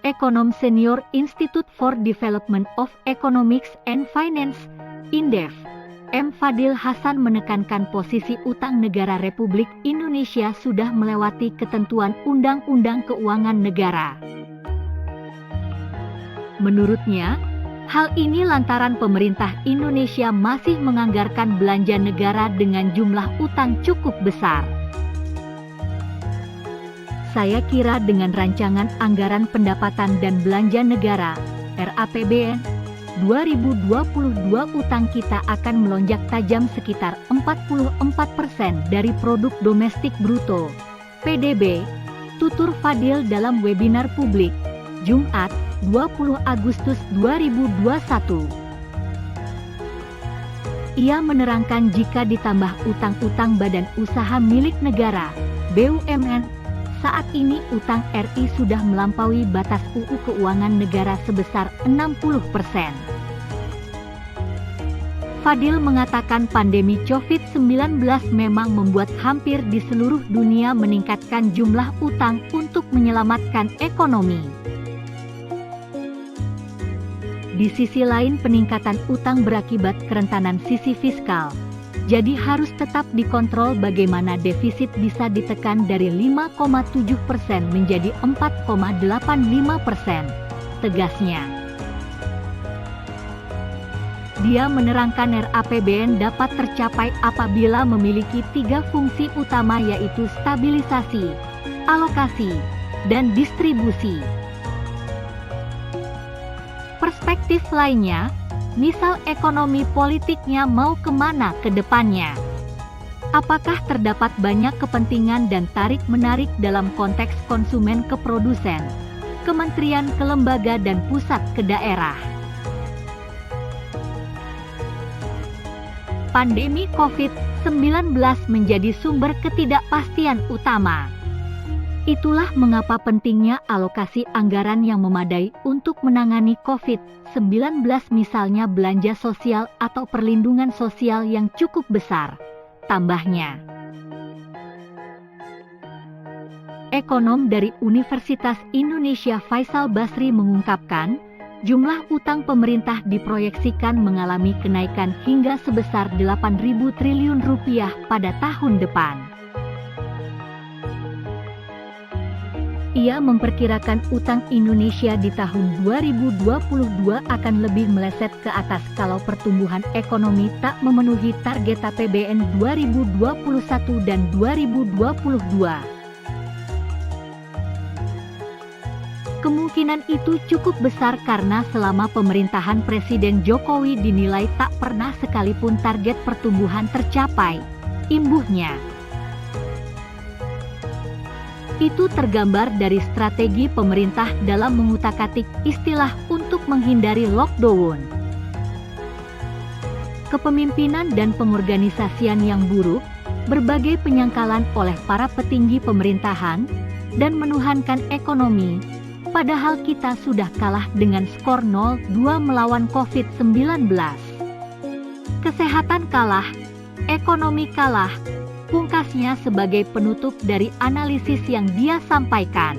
Ekonom Senior Institute for Development of Economics and Finance, INDEF, M. Fadil Hasan menekankan posisi utang negara Republik Indonesia sudah melewati ketentuan Undang-Undang Keuangan Negara. Menurutnya, hal ini lantaran pemerintah Indonesia masih menganggarkan belanja negara dengan jumlah utang cukup besar. Saya kira dengan rancangan anggaran pendapatan dan belanja negara, RAPBN, 2022 utang kita akan melonjak tajam sekitar 44% dari produk domestik bruto, PDB, tutur Fadil dalam webinar publik, Jumat, 20 Agustus 2021. Ia menerangkan jika ditambah utang-utang badan usaha milik negara, BUMN, saat ini utang RI sudah melampaui batas UU Keuangan Negara sebesar 60%. Fadil mengatakan pandemi COVID-19 memang membuat hampir di seluruh dunia meningkatkan jumlah utang untuk menyelamatkan ekonomi. Di sisi lain peningkatan utang berakibat kerentanan sisi fiskal. Jadi harus tetap dikontrol bagaimana defisit bisa ditekan dari 5,7% menjadi 4,85%, tegasnya. Dia menerangkan RAPBN dapat tercapai apabila memiliki 3 fungsi utama yaitu stabilisasi, alokasi, dan distribusi. Perspektif lainnya, misal ekonomi politiknya mau kemana ke depannya? Apakah terdapat banyak kepentingan dan tarik-menarik dalam konteks konsumen ke produsen, kementerian ke lembaga dan pusat ke daerah? Pandemi COVID-19 menjadi sumber ketidakpastian utama. Itulah mengapa pentingnya alokasi anggaran yang memadai untuk menangani COVID-19, misalnya belanja sosial atau perlindungan sosial yang cukup besar, tambahnya. Ekonom dari Universitas Indonesia Faisal Basri mengungkapkan, jumlah utang pemerintah diproyeksikan mengalami kenaikan hingga sebesar 8.000 triliun rupiah pada tahun depan. Ia memperkirakan utang Indonesia di tahun 2022 akan lebih meleset ke atas kalau pertumbuhan ekonomi tak memenuhi target APBN 2021 dan 2022. Kemungkinan itu cukup besar karena selama pemerintahan Presiden Jokowi dinilai tak pernah sekalipun target pertumbuhan tercapai, imbuhnya. Itu tergambar dari strategi pemerintah dalam mengutak-atik istilah untuk menghindari lockdown. Kepemimpinan dan pengorganisasian yang buruk, berbagai penyangkalan oleh para petinggi pemerintahan, dan menuhankan ekonomi, padahal kita sudah kalah dengan skor 0-2 melawan COVID-19. Kesehatan kalah, ekonomi kalah, pungkasnya sebagai penutup dari analisis yang dia sampaikan.